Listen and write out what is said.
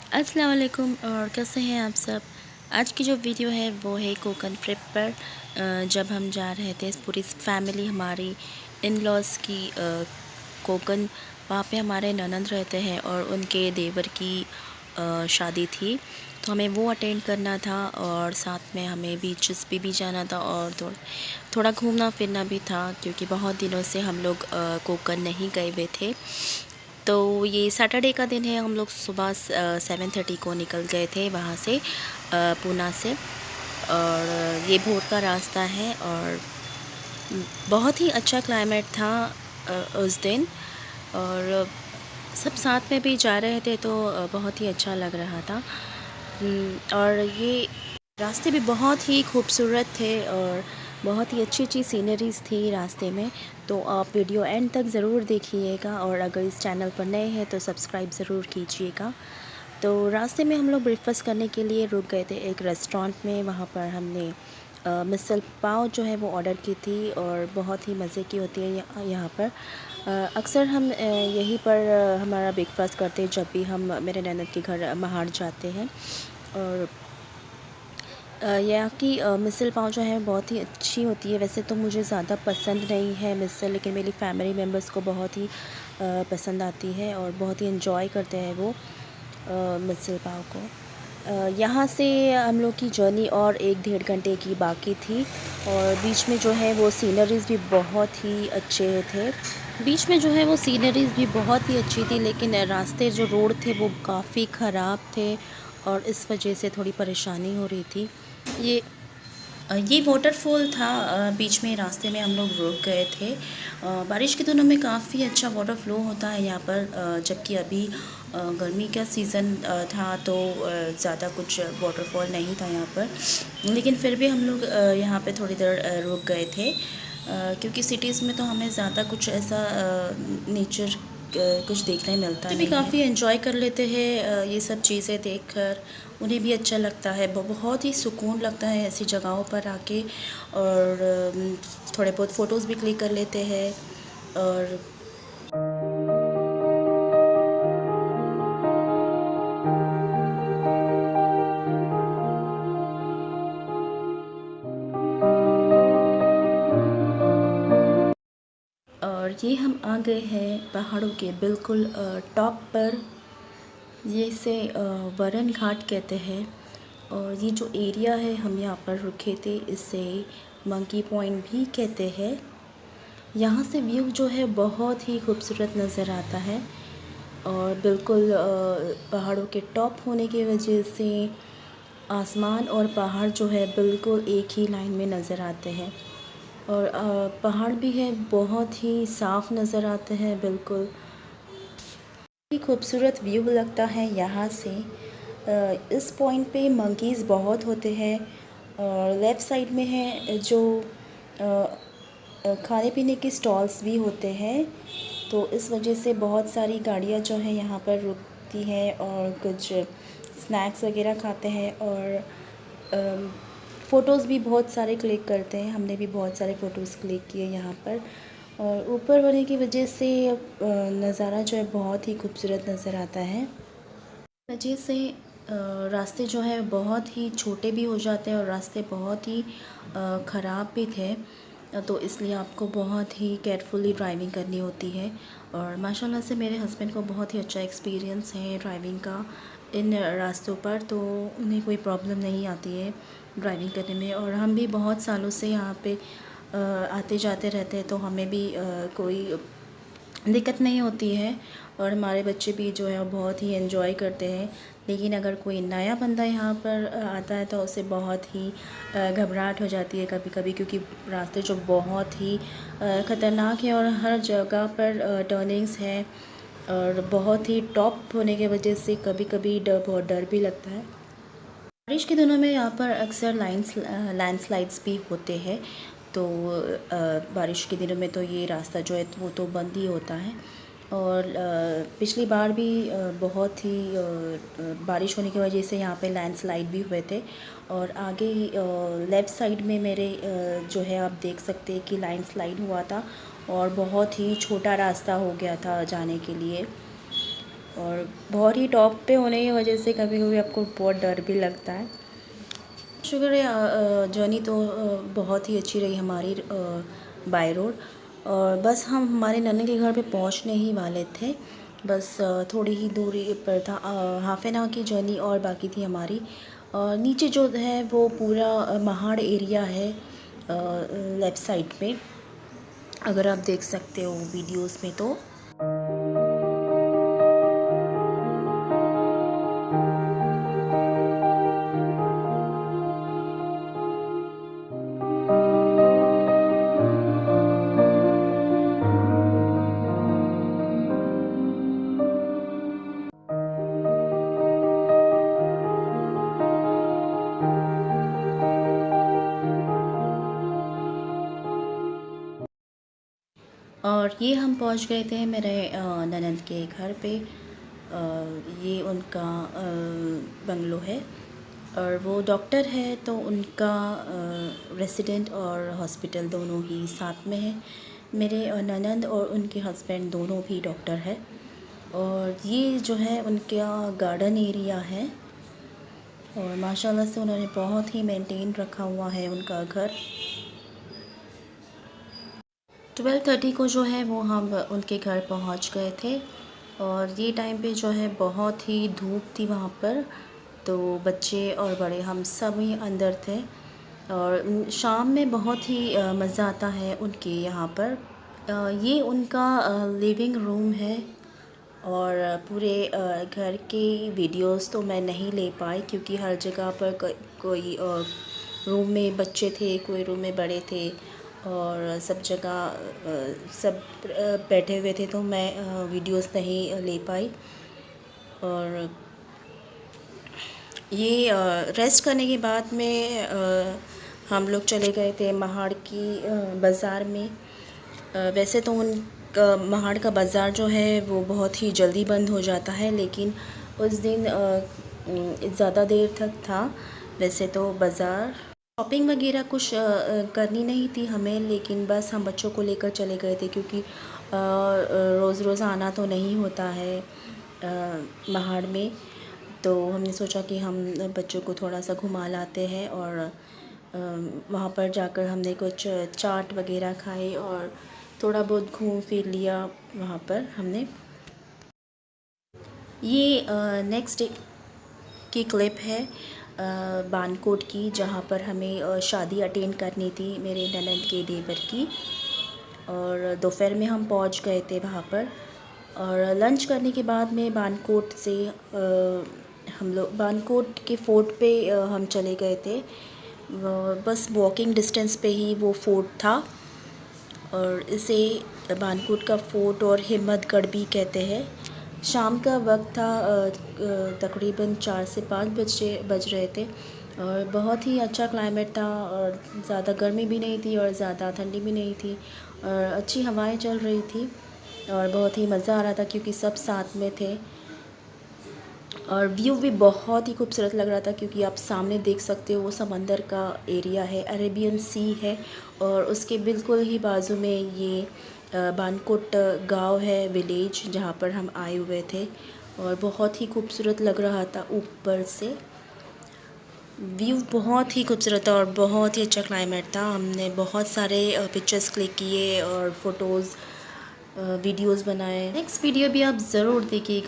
अस्सलाम वालेकुम और कैसे हैं आप सब। आज की जो वीडियो है वो है कोकन ट्रिप पर। जब हम जा रहे थे पूरी फैमिली हमारी इन लॉज़ की कोकन, वहाँ पे हमारे ननंद रहते हैं और उनके देवर की शादी थी, तो हमें वो अटेंड करना था और साथ में हमें बीचेस पे भी जाना था और थोड़ा घूमना फिरना भी था, क्योंकि बहुत दिनों से हम लोग कोकन नहीं गए हुए थे। तो ये सैटरडे का दिन है। हम लोग सुबह 7:30 को निकल गए थे वहाँ से, पूना से। और ये भोर का रास्ता है और बहुत ही अच्छा क्लाइमेट था उस दिन। और सब साथ में भी जा रहे थे तो बहुत ही अच्छा लग रहा था। और ये रास्ते भी बहुत ही खूबसूरत थे और बहुत ही अच्छी अच्छी सीनरीज़ थी रास्ते में। तो आप वीडियो एंड तक ज़रूर देखिएगा और अगर इस चैनल पर नए हैं तो सब्सक्राइब ज़रूर कीजिएगा। तो रास्ते में हम लोग ब्रेकफास्ट करने के लिए रुक गए थे एक रेस्टोरेंट में। वहाँ पर हमने मिसल पाव जो है वो ऑर्डर की थी और बहुत ही मज़े की होती है यहाँ पर। अक्सर हम यहीं पर हमारा ब्रेकफास्ट करते हैं जब भी हम मेरे ननद के घर महाड़ जाते हैं। और यहाँ की मिसल पाव जो है बहुत ही अच्छी होती है। वैसे तो मुझे ज़्यादा पसंद नहीं है मिसल, लेकिन मेरी फैमिली मेम्बर्स को बहुत ही पसंद आती है और बहुत ही इन्जॉय करते हैं वो मिसल पाव को। यहाँ से हम लोग की जर्नी और 1-1.5 घंटे की बाकी थी और बीच में जो है वो सीनरीज़ भी बहुत ही अच्छे थे। बीच में जो है वो सीनरीज़ भी बहुत ही अच्छी थी, लेकिन रास्ते जो रोड थे वो काफ़ी ख़राब थे और इस वजह से थोड़ी परेशानी हो रही थी। ये वाटरफॉल था। बीच में रास्ते में हम लोग रुक गए थे। बारिश के दिनों में काफ़ी अच्छा वाटर फ्लो होता है यहाँ पर, जबकि अभी गर्मी का सीज़न था तो ज़्यादा कुछ वाटरफॉल नहीं था यहाँ पर। लेकिन फिर भी हम लोग यहाँ पे थोड़ी देर रुक गए थे, क्योंकि सिटीज़ में तो हमें ज़्यादा कुछ ऐसा नेचर कुछ देखने मिलता नहीं है। काफ़ी एंजॉय कर लेते हैं ये सब चीज़ें देखकर। उन्हें भी अच्छा लगता है, बहुत ही सुकून लगता है ऐसी जगहों पर आके। और थोड़े बहुत फ़ोटोज़ भी क्लिक कर लेते हैं। और ये हम आ गए हैं पहाड़ों के बिल्कुल टॉप पर। ये इसे वरन घाट कहते हैं। और ये जो एरिया है हम यहाँ पर रुके थे इसे मंकी पॉइंट भी कहते हैं। यहाँ से व्यू जो है बहुत ही खूबसूरत नज़र आता है और बिल्कुल पहाड़ों के टॉप होने की वजह से आसमान और पहाड़ जो है बिल्कुल एक ही लाइन में नज़र आते हैं। और पहाड़ भी है बहुत ही साफ़ नज़र आते हैं बिल्कुल। ही खूबसूरत व्यू लगता है यहाँ से। इस पॉइंट पे मंकीज़ बहुत होते हैं और लेफ़्ट साइड में है जो खाने पीने के स्टॉल्स भी होते हैं। तो इस वजह से बहुत सारी गाड़ियाँ जो हैं यहाँ पर रुकती हैं और कुछ स्नैक्स वगैरह खाते हैं और फ़ोटोज़ भी बहुत सारे क्लिक करते हैं। हमने भी बहुत सारे फ़ोटोज़ क्लिक किए यहाँ पर। और ऊपर होने की वजह से नज़ारा जो है बहुत ही खूबसूरत नज़र आता है। वजह से रास्ते जो है बहुत ही छोटे भी हो जाते हैं और रास्ते बहुत ही ख़राब भी थे। तो इसलिए आपको बहुत ही केयरफुली ड्राइविंग करनी होती है। और माशाल्लाह से मेरे हस्बैंड को बहुत ही अच्छा एक्सपीरियंस है ड्राइविंग का इन रास्तों पर, तो उन्हें कोई प्रॉब्लम नहीं आती है ड्राइविंग करने में। और हम भी बहुत सालों से यहाँ पे आते जाते रहते हैं, तो हमें भी कोई दिक्कत नहीं होती है। और हमारे बच्चे भी जो है बहुत ही एंजॉय करते हैं। लेकिन अगर कोई नया बंदा यहाँ पर आता है तो उसे बहुत ही घबराहट हो जाती है कभी कभी, क्योंकि रास्ते जो बहुत ही ख़तरनाक है और हर जगह पर टर्निंग्स हैं और बहुत ही टॉप होने की वजह से कभी कभी बहुत डर भी लगता है। बारिश के दिनों में यहाँ पर अक्सर लैंडस्लाइड्स भी होते हैं। तो बारिश के दिनों में तो ये रास्ता जो है वो तो बंद ही होता है। और पिछली बार भी बहुत ही बारिश होने की वजह से यहाँ पे लैंडस्लाइड भी हुए थे। और आगे लेफ़्ट साइड में मेरे जो है आप देख सकते हैं कि लैंडस्लाइड हुआ था और बहुत ही छोटा रास्ता हो गया था जाने के लिए। और बहुत ही टॉप पे होने की वजह से कभी कभी आपको बहुत डर भी लगता है। शुक्र है जर्नी तो बहुत ही अच्छी रही हमारी बाय रोड। और बस हम हमारे नन्हे के घर पे पहुंचने ही वाले थे। बस थोड़ी ही दूरी पर था, हाफ एन आवर की जर्नी और बाकी थी हमारी। और नीचे जो है वो पूरा महाड़ एरिया है लेफ़्ट साइड में, अगर आप देख सकते हो वीडियोस में तो। और ये हम पहुंच गए थे मेरे ननंद के घर पे। ये उनका बंगलो है और वो डॉक्टर है, तो उनका रेसिडेंट और हॉस्पिटल दोनों ही साथ में है। मेरे ननंद और उनके हस्बैंड दोनों भी डॉक्टर है। और ये जो है उनका गार्डन एरिया है और माशाल्लाह से उन्होंने बहुत ही मेंटेन रखा हुआ है उनका घर। 12:30 को जो है वो हम उनके घर पहुंच गए थे और ये टाइम पे जो है बहुत ही धूप थी वहाँ पर, तो बच्चे और बड़े हम सब ही अंदर थे। और शाम में बहुत ही मज़ा आता है उनके यहाँ पर। ये उनका लिविंग रूम है और पूरे घर के वीडियोस तो मैं नहीं ले पाई क्योंकि हर जगह पर कोई रूम में बच्चे थे, कोई रूम में बड़े थे और सब जगह सब बैठे हुए थे, तो मैं वीडियोस नहीं ले पाई। और ये रेस्ट करने के बाद में हम लोग चले गए थे महाड़ की बाज़ार में। वैसे तो महाड़ का बाज़ार जो है वो बहुत ही जल्दी बंद हो जाता है, लेकिन उस दिन ज़्यादा देर तक था। वैसे तो बाज़ार शॉपिंग वगैरह कुछ करनी नहीं थी हमें, लेकिन बस हम बच्चों को लेकर चले गए थे क्योंकि रोज़ रोज़ आना तो नहीं होता है महाड़ में। तो हमने सोचा कि हम बच्चों को थोड़ा सा घुमा लाते हैं और वहाँ पर जाकर हमने कुछ चाट वगैरह खाई और थोड़ा बहुत घूम फिर लिया वहाँ पर हमने। ये नेक्स्ट डे की क्लिप है बानकोट की, जहाँ पर हमें शादी अटेंड करनी थी मेरे ननंद के देवर की। और दोपहर में हम पहुँच गए थे वहाँ पर और लंच करने के बाद में बानकोट से हम लोग बानकोट के फ़ोर्ट पे हम चले गए थे। बस वॉकिंग डिस्टेंस पे ही वो फ़ोर्ट था और इसे बानकोट का फ़ोर्ट और हिम्मतगढ़ भी कहते हैं। शाम का वक्त था, तकरीबन 4 से 5 बज रहे थे और बहुत ही अच्छा क्लाइमेट था और ज़्यादा गर्मी भी नहीं थी और ज़्यादा ठंडी भी नहीं थी और अच्छी हवाएं चल रही थी और बहुत ही मज़ा आ रहा था क्योंकि सब साथ में थे। और व्यू भी बहुत ही खूबसूरत लग रहा था क्योंकि आप सामने देख सकते हो वो समंदर का एरिया है, अरेबियन सी है और उसके बिल्कुल ही बाजू में ये बानकोट गांव है, विलेज, जहाँ पर हम आए हुए थे और बहुत ही खूबसूरत लग रहा था। ऊपर से व्यू बहुत ही खूबसूरत था और बहुत ही अच्छा क्लाइमेट था। हमने बहुत सारे पिक्चर्स क्लिक किए और फ़ोटोज़ वीडियोज़ बनाए। नेक्स्ट वीडियो भी आप ज़रूर देखिएगा।